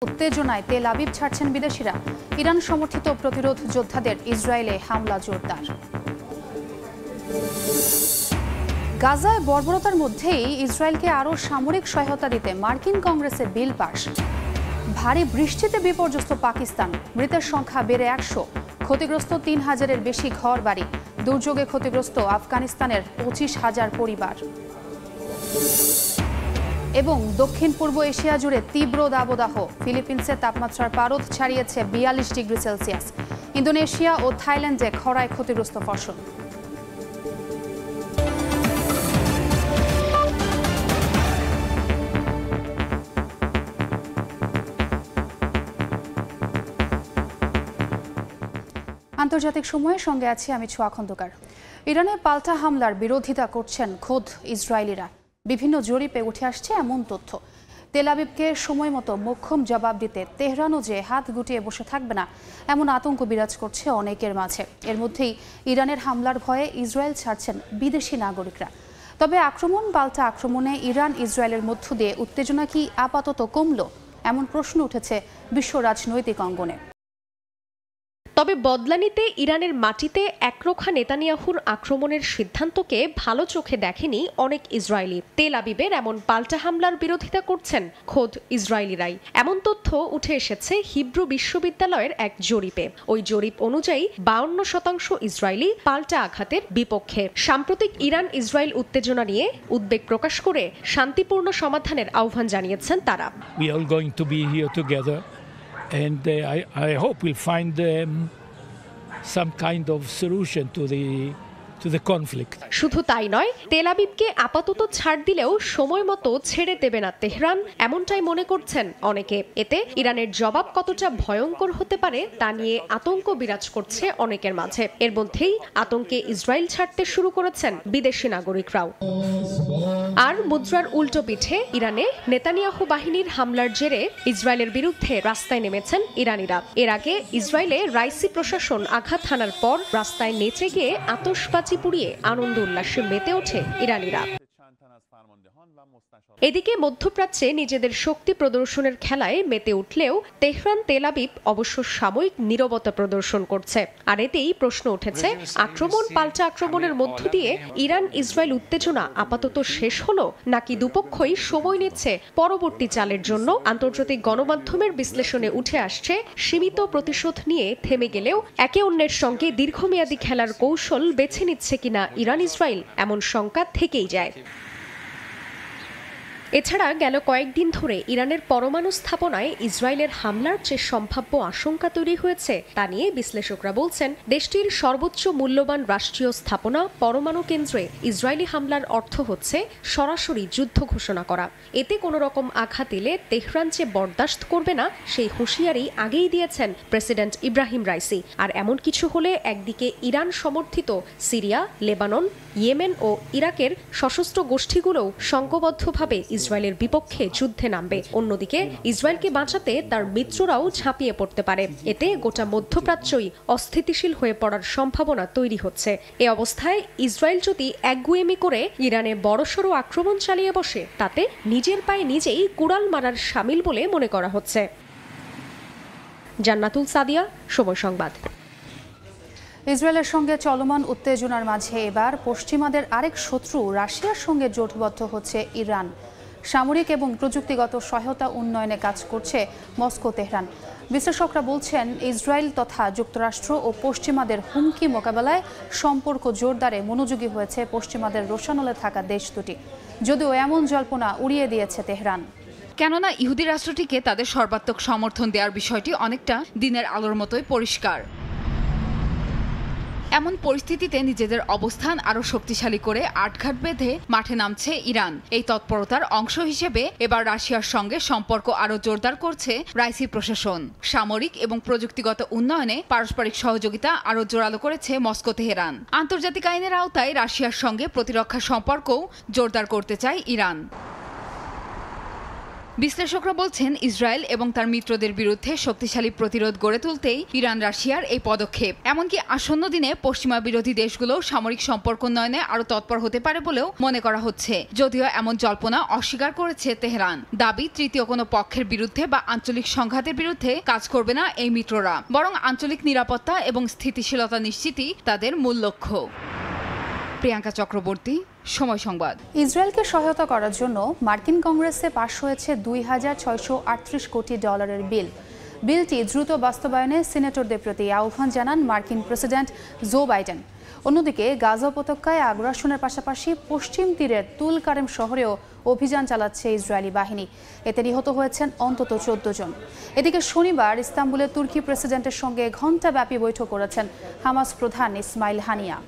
উত্তেজনায় Tel Aviv ছাড়ছেন বিদেশিরা। ইরান সমর্থিত প্রতিরোধ যোদ্ধাদের ইসরায়েলে হামলা জোরদার। গাজায় বর্বরতার মধ্যেই ইসরায়েলকে আরও সামরিক সহায়তা দিতে মার্কিন কংগ্রেসে বিল পাস। ভারী বৃষ্টিতে বিপর্যস্ত পাকিস্তান, মৃতের সংখ্যা বেড়ে 100, ক্ষতিগ্রস্ত 3000-এর বেশি ঘর বাড়ি। দুর্যোগে ক্ষতিগ্রস্ত আফগানিস্তানের 25,000 পরিবার। এবং দক্ষিণ পূর্ব এশিয়া জুড়ে তীব্র দাবদাহ, ফিলিপিন্সে তাপমাত্রার পারদ ছাড়িয়েছে 42 ডিগ্রি সেলসিয়াস। ইন্দোনেশিয়া ও থাইল্যান্ডে খরায় ক্ষতিগ্রস্ত ফসল। আন্তর্জাতিক সময়ের সঙ্গে আছি আমি ছোঁয়া খন্দকার। ইরানে পাল্টা হামলার বিরোধিতা করছেন খোদ ইসরায়েলিরা। বিভিন্ন জরিপে উঠে আসছে এমন তথ্য, তেল আবিবকে সময় মতো মোক্ষম জবাব দিতে তেহরানও যে হাত গুটিয়ে বসে থাকবে না, এমন আতঙ্ক বিরাজ করছে অনেকের মাঝে। এর মধ্যেই ইরানের হামলার ভয়ে ইসরায়েল ছাড়ছেন বিদেশি নাগরিকরা। তবে পাল্টা আক্রমণে ইরান ইসরায়েলের মধ্য দিয়ে উত্তেজনা কি আপাতত কমল, এমন প্রশ্ন উঠেছে বিশ্ব রাজনৈতিক অঙ্গনে। তবে বদলানিতে ইরানের মাটিতে একরোখা নেতানিয়াহুর আক্রমণের সিদ্ধান্তকে ভালো চোখে দেখেনি অনেক ইসরায়েলি। তেল আবিবের এমন পাল্টা হামলার বিরোধিতা করছেন খোদ ইসরায়েলিরাই। এমন তথ্য উঠে এসেছে হিব্রু বিশ্ববিদ্যালয়ের এক জরিপে। ওই জরিপ অনুযায়ী 52% ইসরায়েলি পাল্টা আঘাতের বিপক্ষে। সাম্প্রতিক ইরান ইসরায়েল উত্তেজনা নিয়ে উদ্বেগ প্রকাশ করে শান্তিপূর্ণ সমাধানের আহ্বান জানিয়েছেন তারা। We are going to be here together. And I hope we'll find some kind of solution to the conflict. শুধু তাই নয়, তেল আবিবকে আপাতত ছাড় দিলেও সময় মতো ছেড়ে দেবে না তেহরান, এমনটাই মনে করছেন অনেকে। এতে ইরানের জবাব কতটা ভয়ঙ্কর হতে পারে তা নিয়ে আতঙ্ক বিরাজ করছে অনেকের মাঝে। এর মধ্যেই আতঙ্কে ইসরায়েল ছাড়তে শুরু করেছেন বিদেশি নাগরিকরাও। আর মুদ্রার উল্টো পিঠে ইরানে নেতানিয়াহু বাহিনীর হামলার জেরে ইসরায়েলের বিরুদ্ধে রাস্তায় নেমেছেন ইরানিরা। এর আগে ইসরায়েলে রাইসি প্রশাসন আঘাত হানার পর রাস্তায় নেচে গিয়ে আতশবাজি পুড়িয়ে আনন্দ উল্লাসে মেতে ওঠে ইরানিরা। এদিকে মধ্যপ্রাচ্যে নিজেদের শক্তি প্রদর্শনের খেলায় মেতে উঠলেও তেহরান তেল আবিব অবশ্য সাময়িক নীরবতা প্রদর্শন করছে। আর এতেই প্রশ্ন উঠেছে, পাল্টা আক্রমণের মধ্য দিয়ে ইরান ইসরায়েল উত্তেজনা আপাতত শেষ হলো, নাকি দুপক্ষই সময় নিচ্ছে পরবর্তী চালের জন্য? আন্তর্জাতিক গণমাধ্যমের বিশ্লেষণে উঠে আসছে, সীমিত প্রতিশোধ নিয়ে থেমে গেলেও একে অন্যের সঙ্গে দীর্ঘমেয়াদী খেলার কৌশল বেছে নিচ্ছে কিনা ইরান ইসরায়েল, এমন শঙ্কা থেকেই যায়। এছাড়া গেল কয়েকদিন ধরে ইরানের পরমাণু স্থাপনায় ইসরায়েলের হামলার যে সম্ভাব্য আশঙ্কা তৈরি হয়েছে তা নিয়ে বিশ্লেষকরা বলছেন, দেশটির সর্বোচ্চ মূল্যবান রাষ্ট্রীয় স্থাপনা পরমাণু কেন্দ্রে ইসরায়েলি হামলার অর্থ হচ্ছে সরাসরি যুদ্ধ ঘোষণা করা। এতে কোনো রকম আঘাত এলে তেহরান যে বরদাস্ত করবে না সেই হুঁশিয়ারি আগেই দিয়েছেন প্রেসিডেন্ট ইব্রাহিম রাইসি। আর এমন কিছু হলে একদিকে ইরান সমর্থিত সিরিয়া, লেবানন, ইয়েমেন ও ইরাকের সশস্ত্র গোষ্ঠীগুলোও সংঘবদ্ধভাবে ইসরায়েলের বিপক্ষে যুদ্ধে নামবে। অন্যদিকে ইসরায়েলকে বাঁচাতে তার মিত্ররাও ঝাঁপিয়ে পড়তে পারে। এতে গোটা মধ্যপ্রাচ্যই অস্থিতিশীল হয়ে পড়ার সম্ভাবনা তৈরি হচ্ছে। এ অবস্থায় ইসরায়েল যদি একগুঁয়েমি করে ইরানে বড়সড় আক্রমণ চালিয়ে বসে, তাতে নিজের পায়ে নিজেই কুড়াল মারার শামিল বলে মনে করা হচ্ছে। জান্নাতুল সাদিয়া, সময় সংবাদ। ইসরায়েলের সঙ্গে চলমান উত্তেজনার মাঝে এবার পশ্চিমাদের আরেক শত্রু রাশিয়ার সঙ্গে জোটবদ্ধ হচ্ছে ইরান। সামরিক এবং প্রযুক্তিগত সহায়তা উন্নয়নে কাজ করছে মস্কো তেহরান। বিশ্লেষকরা বলছেন, ইসরায়েল তথা যুক্তরাষ্ট্র ও পশ্চিমাদের হুমকি মোকাবেলায় সম্পর্ক জোরদারে মনোযোগী হয়েছে পশ্চিমাদের রোষানলে থাকা দেশ দুটি। যদিও এমন জল্পনা উড়িয়ে দিয়েছে তেহরান। কেননা ইহুদি রাষ্ট্রটিকে তাদের সর্বাত্মক সমর্থন দেওয়ার বিষয়টি অনেকটা দিনের আলোর মতোই পরিষ্কার। এমন পরিস্থিতিতে নিজেদের অবস্থান আরও শক্তিশালী করে আটঘাট বেঁধে মাঠে নামছে ইরান। এই তৎপরতার অংশ হিসেবে এবার রাশিয়ার সঙ্গে সম্পর্ক আরও জোরদার করছে রাইসি প্রশাসন। সামরিক এবং প্রযুক্তিগত উন্নয়নে পারস্পরিক সহযোগিতা আরও জোরালো করেছে মস্কো তেহরান। আন্তর্জাতিক আইনের আওতায় রাশিয়ার সঙ্গে প্রতিরক্ষা সম্পর্কও জোরদার করতে চায় ইরান। বিশ্লেষকরা বলছেন ইসরায়েল এবং তার মিত্রদের বিরুদ্ধে শক্তিশালী প্রতিরোধ গড়ে তুলতেই ইরান রাশিয়ার এই পদক্ষেপ। এমনকি আসন্ন দিনে পশ্চিমা বিরোধী দেশগুলো সামরিক সম্পর্ক উন্নয়নে আরও তৎপর হতে পারে বলেও মনে করা হচ্ছে, যদিও এমন জল্পনা অস্বীকার করেছে তেহরান। দাবি তৃতীয় কোনো পক্ষের বিরুদ্ধে বা আঞ্চলিক সংঘাতের বিরুদ্ধে কাজ করবে না এই মিত্ররা, বরং আঞ্চলিক নিরাপত্তা এবং স্থিতিশীলতা নিশ্চিতই তাদের মূল লক্ষ্য। প্রিয়াঙ্কা চক্রবর্তী, সময় সংবাদ। ইসরায়েলকে সহায়তা করার জন্য মার্কিন কংগ্রেসে পাশ হয়েছে $2,638 কোটি বিল। বিলটি দ্রুত বাস্তবায়নে সিনেটরদের প্রতি আহ্বান জানান মার্কিন প্রেসিডেন্ট জো বাইডেন। অন্যদিকে গাজা উপত্যকায় আগ্রাসনের পাশাপাশি পশ্চিম তীরের তুল কারেম শহরেও অভিযান চালাচ্ছে ইসরায়েলি বাহিনী। এতে নিহত হয়েছেন অন্তত 14 জন। এদিকে শনিবার ইস্তাম্বুলে তুর্কি প্রেসিডেন্টের সঙ্গে ঘণ্টাব্যাপী বৈঠক করেছেন হামাস প্রধান ইসমাইল হানিয়া।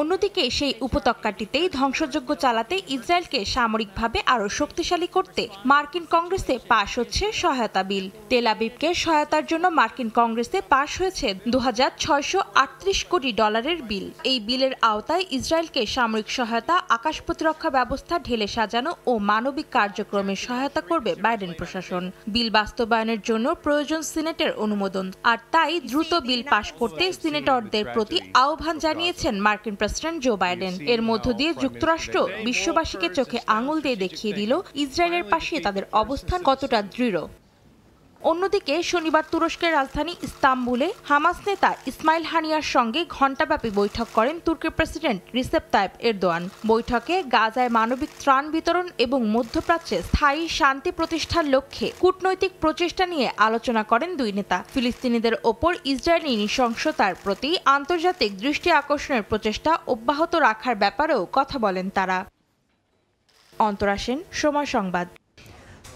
অন্যদিকে সেই উপত্যকাটিতেই ধ্বংসযজ্ঞ চালাতে ইসরায়েলকে সামরিকভাবে আরও শক্তিশালী করতে মার্কিন কংগ্রেসে পাশ হচ্ছে সহায়তা বিল। তেল আবিবকে সহায়তার জন্য মার্কিন কংগ্রেসে পাশ হয়েছে $2,638 কোটি বিল। এই বিলের আওতায় ইসরায়েলকে সামরিক সহায়তা, আকাশ প্রতিরক্ষা ব্যবস্থা ঢেলে সাজানো ও মানবিক কার্যক্রমে সহায়তা করবে বাইডেন প্রশাসন। বিল বাস্তবায়নের জন্য প্রয়োজন সিনেটের অনুমোদন, আর তাই দ্রুত বিল পাশ করতে সিনেটরদের প্রতি আহ্বান জানিয়েছেন মার্কিন প্রেসিডেন্ট জো বাইডেন। এর মধ্য দিয়ে যুক্তরাষ্ট্র বিশ্ববাসীকে চোখে আঙুল দিয়ে দেখিয়ে দিল ইসরায়েলের পাশে তাদের অবস্থান কতটা দৃঢ়। অন্যদিকে শনিবার তুরস্কের রাজধানী ইস্তাম্বুলে হামাস নেতা ইসমাইল হানিয়ার সঙ্গে ঘণ্টাব্যাপী বৈঠক করেন তুর্কি প্রেসিডেন্ট রিসেপ তাইপ এরদোয়ান। বৈঠকে গাজায় মানবিক ত্রাণ বিতরণ এবং মধ্যপ্রাচ্যে স্থায়ী শান্তি প্রতিষ্ঠার লক্ষ্যে কূটনৈতিক প্রচেষ্টা নিয়ে আলোচনা করেন দুই নেতা। ফিলিস্তিনিদের ওপর ইসরায়েলি নৃশংসতার প্রতি আন্তর্জাতিক দৃষ্টি আকর্ষণের প্রচেষ্টা অব্যাহত রাখার ব্যাপারেও কথা বলেন তারা। অন্তরা সেন, সময় সংবাদ।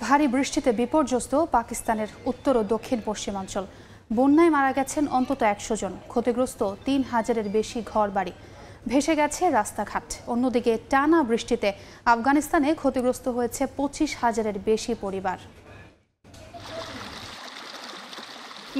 ভারী বৃষ্টিতে বিপর্যস্ত পাকিস্তানের উত্তর ও দক্ষিণ পশ্চিমাঞ্চল। বন্যায় মারা গেছেন অন্তত 100 জন, ক্ষতিগ্রস্ত 3000-এর বেশি ঘরবাড়ি, ভেসে গেছে রাস্তাঘাট। অন্যদিকে টানা বৃষ্টিতে আফগানিস্তানে ক্ষতিগ্রস্ত হয়েছে 25,000-এর বেশি পরিবার।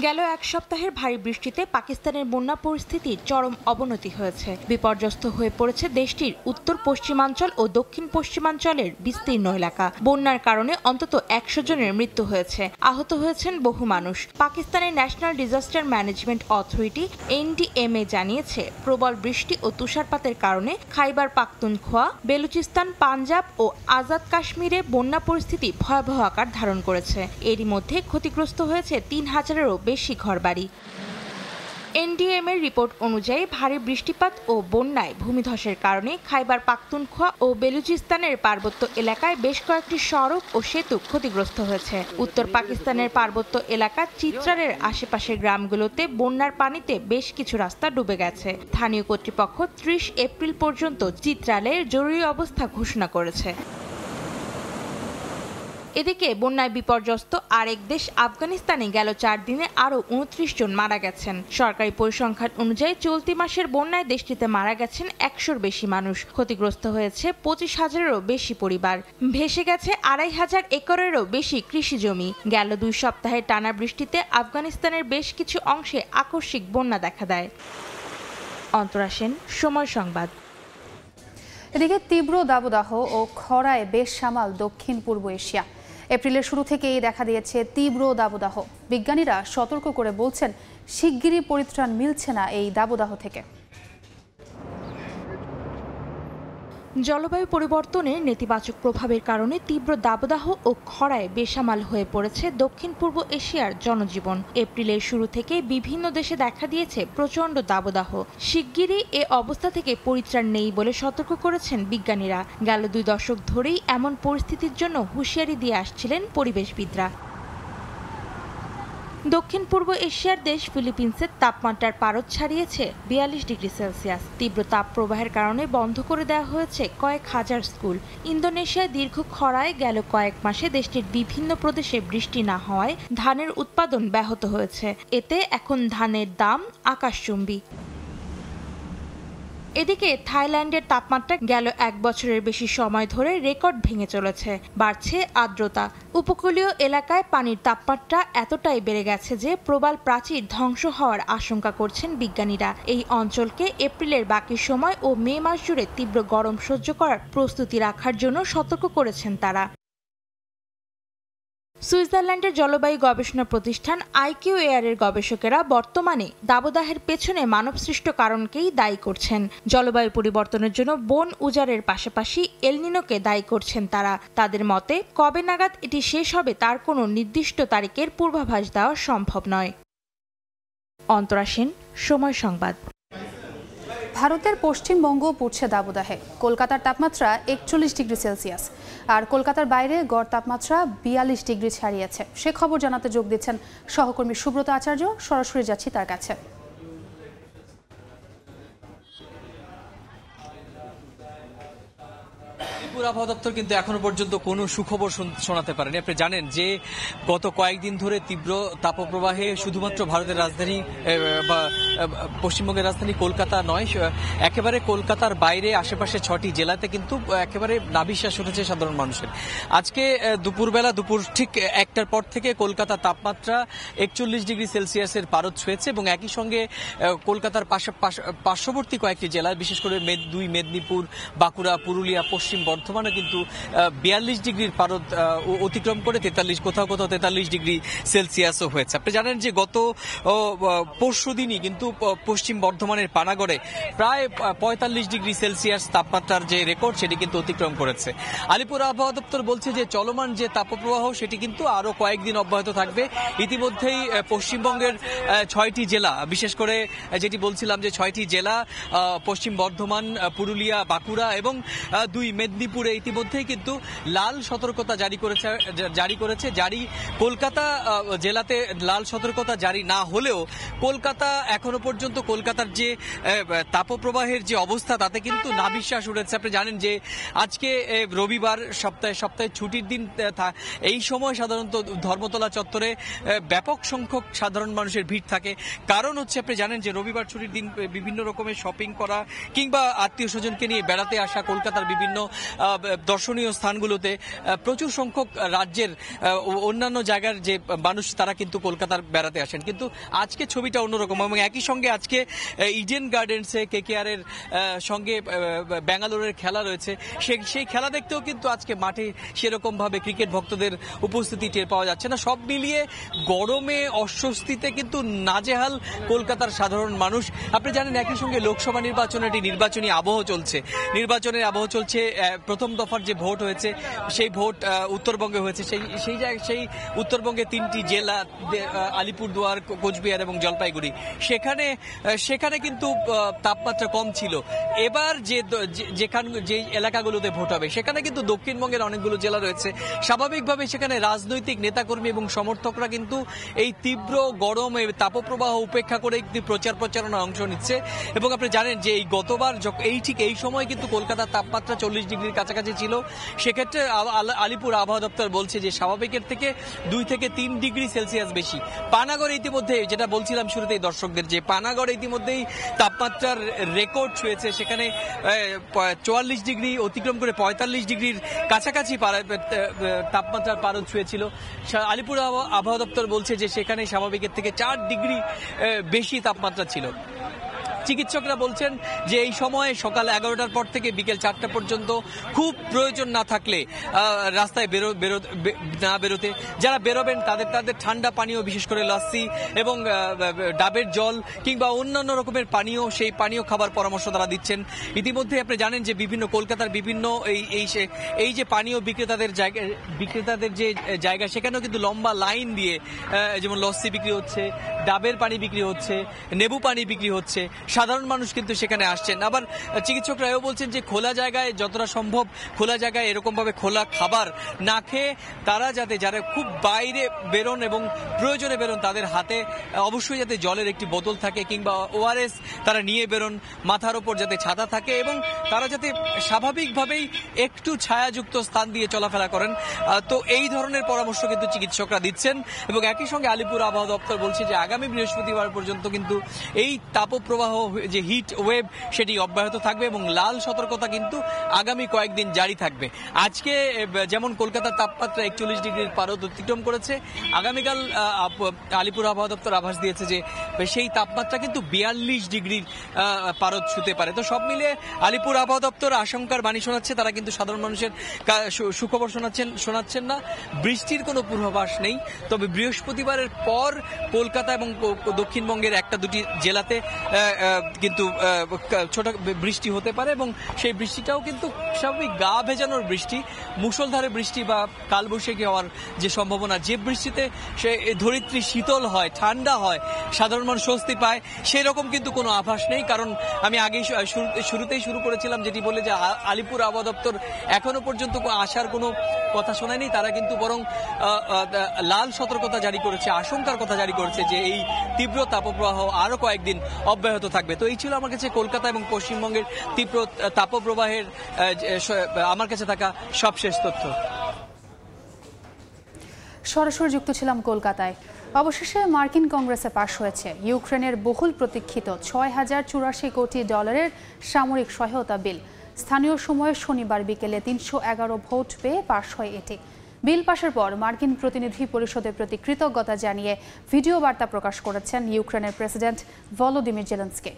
গেল এক সপ্তাহের ভারী বৃষ্টিতে পাকিস্তানের বন্যা পরিস্থিতির চরম অবনতি হয়েছে। বিপর্যস্ত হয়ে পড়েছে দেশটির উত্তর পশ্চিমাঞ্চল ও দক্ষিণ পশ্চিমাঞ্চলের বিস্তীর্ণ এলাকা। বন্যার কারণে অন্তত 100 জনের মৃত্যু হয়েছে, আহত হয়েছেন বহু মানুষ। পাকিস্তানের national disaster management authority NDMA জানিয়েছে, প্রবল বৃষ্টি ও তুষারপাতের কারণে খাইবার পাখতুনখোয়া, বেলুচিস্তান, পাঞ্জাব ও আজাদ কাশ্মীরে বন্যা পরিস্থিতি ভয়াবহ আকার ধারণ করেছে। এরই মধ্যে ক্ষতিগ্রস্ত হয়েছে 3000-এরও বেশি ঘরবাড়ি। NDMA এর রিপোর্ট অনুযায়ী ভারী বৃষ্টিপাত ও বন্যায় ভূমিধসের কারণে খাইবার পাখতুনখোয়া ও বেলুচিস্তানের পার্বত্য এলাকায় বেশ কয়েকটি সড়ক ও সেতু ক্ষতিগ্রস্ত হয়েছে। উত্তর পাকিস্তানের পার্বত্য এলাকা চিত্রালের আশেপাশের গ্রামগুলোতে বন্যার পানিতে বেশ কিছু রাস্তা ডুবে গেছে। স্থানীয় কর্তৃপক্ষ 30 এপ্রিল পর্যন্ত চিত্রালের জরুরি অবস্থা ঘোষণা করেছে। এদিকে বন্যায় বিপর্যস্ত আরেক দেশ আফগানিস্তানে গেল 4 দিনে আরও 29 জন মারা গেছেন। সরকারি পরিসংখ্যান অনুযায়ী চলতি মাসের বন্যায় দেশটিতে মারা গেছেন 100-র বেশি মানুষ, ক্ষতিগ্রস্ত হয়েছে 25,000-এরও বেশি পরিবার, ভেসে গেছে 2,500 একরেরও বেশি কৃষি জমি। গেল 2 সপ্তাহের টানা বৃষ্টিতে আফগানিস্তানের বেশ কিছু অংশে আকস্মিক বন্যা দেখা দেয়। অন্তরা সেন, সময় সংবাদ। এদিকে তীব্র দাবদাহ ও খরায় বেসামাল দক্ষিণ পূর্ব এশিয়া। এপ্রিলের শুরু থেকেই দেখা দিয়েছে তীব্র দাবদাহ। বিজ্ঞানীরা সতর্ক করে বলছেন, শিগগিরই পরিত্রাণ মিলছে না এই দাবদাহ থেকে। জলবায়ু পরিবর্তনের নেতিবাচক প্রভাবের কারণে তীব্র দাবদাহ ও খরায় বেসামাল হয়ে পড়েছে দক্ষিণ পূর্ব এশিয়ার জনজীবন। এপ্রিলের শুরু থেকে বিভিন্ন দেশে দেখা দিয়েছে প্রচণ্ড দাবদাহ। শিগগিরই এ অবস্থা থেকে পরিত্রাণ নেই বলে সতর্ক করেছেন বিজ্ঞানীরা। গেল 2 দশক ধরেই এমন পরিস্থিতির জন্য হুঁশিয়ারি দিয়ে আসছিলেন পরিবেশবিদরা। দক্ষিণ পূর্ব এশিয়ার দেশ ফিলিপিন্সের তাপমাত্রার পারদ ছাড়িয়েছে 42 ডিগ্রি সেলসিয়াস। তীব্র তাপ প্রবাহের কারণে বন্ধ করে দেওয়া হয়েছে কয়েক হাজার স্কুল। ইন্দোনেশিয়ায় দীর্ঘ খরায় গেল কয়েক মাসে দেশটির বিভিন্ন প্রদেশে বৃষ্টি না হওয়ায় ধানের উৎপাদন ব্যাহত হয়েছে। এতে এখন ধানের দাম আকাশচুম্বী। এদিকে থাইল্যান্ডের তাপমাত্রা গেল 1 বছরের বেশি সময় ধরে রেকর্ড ভেঙে চলেছে। বাড়ছে আর্দ্রতা। উপকূলীয় এলাকায় পানির তাপমাত্রা এতটাই বেড়ে গেছে যে প্রবাল প্রাচীর ধ্বংস হওয়ার আশঙ্কা করছেন বিজ্ঞানীরা। এই অঞ্চলকে এপ্রিলের বাকি সময় ও মে মাস জুড়ে তীব্র গরম সহ্য করার প্রস্তুতি রাখার জন্য সতর্ক করেছেন তারা। সুইজারল্যান্ডের জলবায়ু গবেষণা প্রতিষ্ঠান IQAir এর গবেষকেরা বর্তমানে দাবদাহের পেছনে মানবসৃষ্ট কারণকেই দায়ী করছেন। জলবায়ু পরিবর্তনের জন্য বন উজাড়ের পাশাপাশি এল নিনোকে দায়ী করছেন তারা। তাদের মতে কবে নাগাদ এটি শেষ হবে তার কোনো নির্দিষ্ট তারিখের পূর্বাভাস দেওয়া সম্ভব নয়। অন্তরা সেন, সময় সংবাদ। ভারতের পশ্চিমবঙ্গ পড়ছে দাবদাহে। কলকাতার তাপমাত্রা 41 ডিগ্রি সেলসিয়াস, আর কলকাতার বাইরে গড় তাপমাত্রা 42 ডিগ্রি ছাড়িয়েছে। সে খবর জানাতে যোগ দিচ্ছেন সহকর্মী সুব্রত আচার্য। সরাসরি যাচ্ছি তার কাছে। আবহাওয়া দপ্তর কিন্তু এখনো পর্যন্ত কোনো সুখবর শোনাতে পারেনি। আপনি জানেন যে গত কয়েকদিন ধরে তীব্র তাপপ্রবাহে শুধুমাত্র ভারতের রাজধানী বা পশ্চিমবঙ্গের রাজধানী কলকাতা নয়, একেবারে কলকাতার বাইরে আশেপাশে 6টি জেলাতে কিন্তু একেবারে নাভিশ্বাস উঠেছে সাধারণ মানুষের। আজকে দুপুর ঠিক 1টার পর থেকে কলকাতার তাপমাত্রা 41 ডিগ্রি সেলসিয়াসের পারদ ছুঁয়েছে এবং একই সঙ্গে কলকাতার পার্শ্ববর্তী কয়েকটি জেলা, বিশেষ করে 2 মেদিনীপুর, বাঁকুড়া, পুরুলিয়া, পশ্চিম বর্ধমানে কিন্তু 42 ডিগ্রির পারদ অতিক্রম করে 43, কোথাও কোথাও 43 ডিগ্রি সেলসিয়াসও হয়েছে। আপনি জানেন যে গত পরশু দিনই কিন্তু পশ্চিম বর্ধমানের পানাগড়ে প্রায় 45 ডিগ্রি সেলসিয়াস তাপমাত্রার যে রেকর্ড সেটি কিন্তু অতিক্রম করেছে। আলিপুর আবহাওয়া দপ্তর বলছে যে চলমান যে তাপপ্রবাহ সেটি কিন্তু আরো কয়েকদিন অব্যাহত থাকবে। ইতিমধ্যেই পশ্চিমবঙ্গের 6টি জেলা, বিশেষ করে যেটি বলছিলাম যে 6টি জেলা পশ্চিম বর্ধমান, পুরুলিয়া, বাঁকুড়া এবং 2 মেদিনীপুরে ইতিমধ্যেই কিন্তু লাল সতর্কতা জারি করেছে। কলকাতা জেলাতে লাল সতর্কতা জারি না হলেও কলকাতা এখনো পর্যন্ত কলকাতার যে তাপপ্রবাহের যে অবস্থা তাতে কিন্তু নাভিশ্বাস উঠেছে। আপনি জানেন যে আজকে রবিবার, সপ্তাহে ছুটির দিন, এই সময় সাধারণত ধর্মতলা চত্বরে ব্যাপক সংখ্যক সাধারণ মানুষের ভিড় থাকে। কারণ হচ্ছে আপনি জানেন যে রবিবার ছুটির দিন বিভিন্ন রকমের শপিং করা কিংবা আত্মীয় স্বজনকে নিয়ে বেড়াতে আসা কলকাতার বিভিন্ন দর্শনীয় স্থানগুলোতে প্রচুর সংখ্যক রাজ্যের অন্যান্য জায়গার যে মানুষ তারা কিন্তু কলকাতার বেড়াতে আসেন। কিন্তু আজকে ছবিটা অন্যরকম এবং একই সঙ্গে আজকে ইডেন গার্ডেন্সে KKR এর সঙ্গে ব্যাঙ্গালোরের খেলা রয়েছে। সেই খেলা দেখতেও কিন্তু আজকে মাঠে সেরকম ভাবে ক্রিকেট ভক্তদের উপস্থিতি টের পাওয়া যাচ্ছে না। সব মিলিয়ে গরমে অস্বস্তিতে কিন্তু নাজেহাল কলকাতার সাধারণ মানুষ। আপনি জানেন একই সঙ্গে লোকসভা নির্বাচনের একটি নির্বাচনী আবহ চলছে। নির্বাচনের আবহ চলছে। প্রথম দফার যে ভোট হয়েছে সেই ভোট উত্তরবঙ্গে হয়েছে। সেই উত্তরবঙ্গে 3টি জেলা, আলিপুরদুয়ার, কোচবিহার এবং জলপাইগুড়ি, সেখানে কিন্তু তাপমাত্রা কম ছিল। এবার যে এলাকাগুলোতে ভোট হবে সেখানে কিন্তু দক্ষিণবঙ্গের অনেকগুলো জেলা রয়েছে। স্বাভাবিকভাবে সেখানে রাজনৈতিক নেতাকর্মী এবং সমর্থকরা কিন্তু এই তীব্র গরমে তাপপ্রবাহ উপেক্ষা করে একটি প্রচারণায় অংশ নিচ্ছে। এবং আপনি জানেন যে এই গতবার ঠিক এই সময় কিন্তু কলকাতার তাপমাত্রা 40 ডিগ্রির কাছাকাছি ছিল। সেক্ষেত্রে আলিপুর আবহাওয়া দপ্তর বলছে যে স্বাভাবিকের থেকে 2 থেকে 3 ডিগ্রি সেলসিয়াস বেশি। পানাগড়ে ইতিমধ্যে, যেটা বলছিলাম শুরুতেই দর্শকদের, যে পানাগড়ে ইতিমধ্যেই তাপমাত্রার রেকর্ড ছুঁয়েছে। সেখানে 44 ডিগ্রি অতিক্রম করে 45 ডিগ্রির কাছাকাছি তাপমাত্রার পারদ ছুঁয়েছিল। আলিপুর আবহাওয়া দপ্তর বলছে যে সেখানে স্বাভাবিকের থেকে 4 ডিগ্রি বেশি তাপমাত্রা ছিল। চিকিৎসকরা বলছেন যে এই সময়ে সকাল 11টার পর থেকে বিকেল 4টা পর্যন্ত খুব প্রয়োজন না থাকলে রাস্তায় না বেরোতে। যারা বেরোবেন তাদের ঠান্ডা পানীয়, বিশেষ করে লাসি এবং ডাবের জল কিংবা অন্যান্য রকমের পানীয়, সেই পানীয় খাবার পরামর্শ তারা দিচ্ছেন। ইতিমধ্যে আপনি জানেন যে কলকাতার বিভিন্ন এই যে পানীয় বিক্রেতাদের যে জায়গা, সেখানেও কিন্তু লম্বা লাইন দিয়ে যেমন লস্যি বিক্রি হচ্ছে, ডাবের পানি বিক্রি হচ্ছে, নেবু পানি বিক্রি হচ্ছে। সাধারণ মানুষ কিন্তু সেখানে আসছেন। আবার চিকিৎসকরা এও বলছেন যে খোলা জায়গায়, যতটা সম্ভব খোলা জায়গায় এরকম ভাবে খোলা খাবার না খেয়ে যারা খুব বাইরে বেরোন এবং প্রয়োজনে বেরোন তাদের হাতে অবশ্যই যাতে জলের একটি বোতল থাকে কিংবা ORS তারা নিয়ে বেরোন, মাথার ওপর যাতে ছাতা থাকে এবং তারা যাতে স্বাভাবিকভাবেই একটু ছায়াযুক্ত স্থান দিয়ে চলাফেরা করেন। তো এই ধরনের পরামর্শ কিন্তু চিকিৎসকরা দিচ্ছেন। এবং একই সঙ্গে আলিপুর আবহাওয়া দপ্তর বলছে যে আগামী বৃহস্পতিবার পর্যন্ত কিন্তু এই তাপপ্রবাহ যে হিট ওয়েভ সেটি অব্যাহত থাকবে এবং লাল সতর্কতা কিন্তু আগামী কয়েকদিন জারি থাকবে। আজকে যেমন কলকাতার তাপমাত্রা 41 ডিগ্রির পারদ অতিক্রম করেছে, আগামীকাল আলিপুর আবহাওয়া দপ্তর আভাস দিয়েছে যে সেই তাপমাত্রা কিন্তু 42 ডিগ্রির পারদ ছুঁতে পারে। তো সব মিলিয়ে আলিপুর আবহাওয়া দপ্তর আশঙ্কার বাণী শোনাচ্ছে, তারা কিন্তু সাধারণ মানুষের সুখবর শোনাচ্ছেন না। বৃষ্টির কোনো পূর্বাভাস নেই, তবে বৃহস্পতিবারের পর কলকাতা এবং দক্ষিণবঙ্গের একটা দুটি জেলাতে কিন্তু ছোট বৃষ্টি হতে পারে এবং সেই বৃষ্টিটাও কিন্তু স্বাভাবিক গা ভেজানোর বৃষ্টি, মুষলধারে বৃষ্টি বা কালবৈশাখী হওয়ার যে সম্ভাবনা, যে বৃষ্টিতে সে ধরিত্রী শীতল হয়, ঠান্ডা হয়, সাধারণ মানুষ স্বস্তি পায়, সেই রকম কিন্তু কোনো আভাস নেই। কারণ আমি আগেই শুরুতেই শুরু করেছিলাম যেটি বলে যে আলিপুর আবহাওয়া দপ্তর এখনো পর্যন্ত আসার কোনো কথা শোনায়নি, তারা কিন্তু বরং লাল সতর্কতা জারি করেছে, আশঙ্কার কথা জারি করেছে যে এই তীব্র তাপপ্রবাহ আরো কয়েকদিন অব্যাহত থাকবে। তো এই ছিল আমার কাছে কলকাতা এবং পশ্চিমবঙ্গের তীব্র তাপপ্রবাহের আমার কাছে থাকা সবশেষ তথ্য। সরাসরি যুক্ত ছিলাম কলকাতায়। অবশেষে মার্কিন কংগ্রেসে পাশ হয়েছে ইউক্রেনের বহুল প্রতীক্ষিত $6,084 কোটি সামরিক সহায়তা বিল। স্থানীয় সময়ে শনিবার বিকেলে 311 ভোট পেয়ে পাশ হয় এটি। বিল পাশের পর মার্কিন প্রতিনিধি পরিষদের প্রতি কৃতজ্ঞতা জানিয়ে ভিডিও বার্তা প্রকাশ করেছেন ইউক্রেনের প্রেসিডেন্ট ভলোদিমির জেলেনস্কি।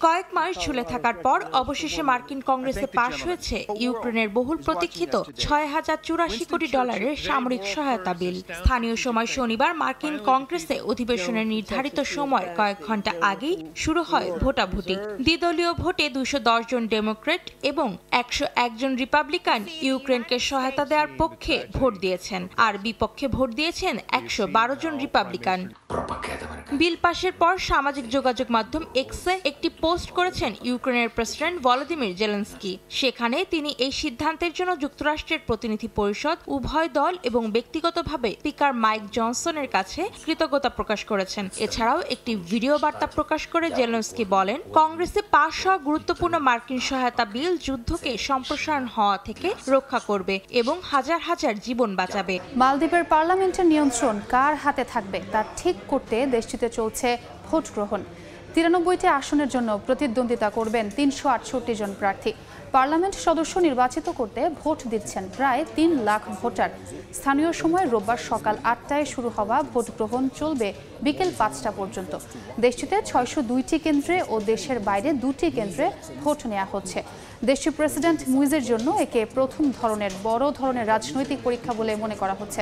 কয়েক মাস ঝুলে থাকার পর অবশেষে মার্কিন কংগ্রেসে পাশ হয়েছে ইউক্রেনের বহুল প্রতীক্ষিত $6,084 কোটি সামরিক সহায়তা বিল। স্থানীয় সময় শনিবার মার্কিন কংগ্রেসে অধিবেশনের নির্ধারিত সময় কয়েক ঘন্টা আগেই শুরু হয় ভোটাভুটি। দ্বিদলীয় ভোটে 210 জন ডেমোক্রেট এবং 101 জন রিপাবলিকান ইউক্রেনকে সহায়তা দেওয়ার পক্ষে ভোট দিয়েছেন, আর বিপক্ষে ভোট দিয়েছেন 112 জন রিপাবলিকান। বিল পাশের পর সামাজিক যোগাযোগ মাধ্যম এক্সে একটি পোস্ট করেছেন ইউক্রেনের প্রেসিডেন্ট ভলোদিমির জেলেনস্কি। সেখানে তিনি এই সিদ্ধান্তের জন্য যুক্তরাষ্ট্রের প্রতিনিধি পরিষদ, উভয় দল এবং ব্যক্তিগতভাবে স্পিকার মাইক জনসনের কাছে কৃতজ্ঞতা প্রকাশ করেছেন। এছাড়াও একটি ভিডিও বার্তা প্রকাশ করে জেলেনস্কি বলেন, কংগ্রেসে পাশ হওয়া গুরুত্বপূর্ণ মার্কিন সহায়তা বিল যুদ্ধকে সম্প্রসারণ হওয়া থেকে রক্ষা করবে এবং হাজার হাজার জীবন বাঁচাবে। মালদ্বীপের পার্লামেন্টের নিয়ন্ত্রণ কার হাতে থাকবে তা ঠিক করতে দেশটিতে চলছে ভোট গ্রহণ। 93টি আসনের জন্য প্রতিদ্বন্দ্বিতা করবেন 368 জন প্রার্থী। পার্লামেন্ট সদস্য নির্বাচিত করতে ভোট দিচ্ছেন প্রায় 3 লাখ ভোটার। স্থানীয় সময় রোববার সকাল 8টায় শুরু হওয়া ভোট গ্রহণ চলবে বিকেল 5টা পর্যন্ত। দেশটিতে 602টি কেন্দ্রে ও দেশের বাইরে 2টি কেন্দ্রে ভোট নেওয়া হচ্ছে। দেশটির প্রেসিডেন্ট মুইজের জন্য একে প্রথম বড় ধরনের রাজনৈতিক পরীক্ষা বলে মনে করা হচ্ছে।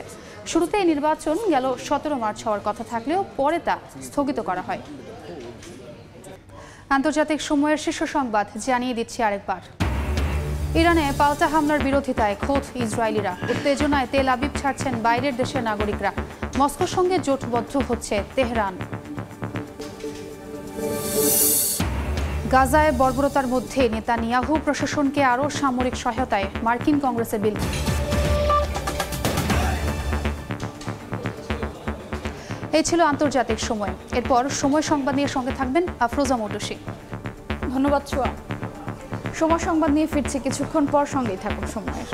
শুরুতে এই নির্বাচন গেল 17 মার্চ হওয়ার কথা থাকলেও পরে তা স্থগিত করা হয়। আন্তর্জাতিক সময়ের শীর্ষ সংবাদ জানিয়ে দিচ্ছি আরেকবার। ইরানে পাল্টা হামলার বিরোধিতায় খোদ ইসরায়েলিরা। উত্তেজনায় তেল আবিব ছাড়ছেন বাইরের দেশের নাগরিকরা। মস্কোর সঙ্গে জোটবদ্ধ হচ্ছে তেহরান। গাজায় বর্বরতার মধ্যে নেতানিয়াহু প্রশাসনকে আরও সামরিক সহায়তায় মার্কিন কংগ্রেসের বিল। এই ছিল আন্তর্জাতিক সময়। এরপর সময় সংবাদ নিয়ে সঙ্গে থাকবেন আফরোজা মৌটুসী। ধন্যবাদ ছোঁয়া। সময় সংবাদ নিয়ে ফিরছি কিছুক্ষণ পর, সঙ্গেই থাকুন সময়ের।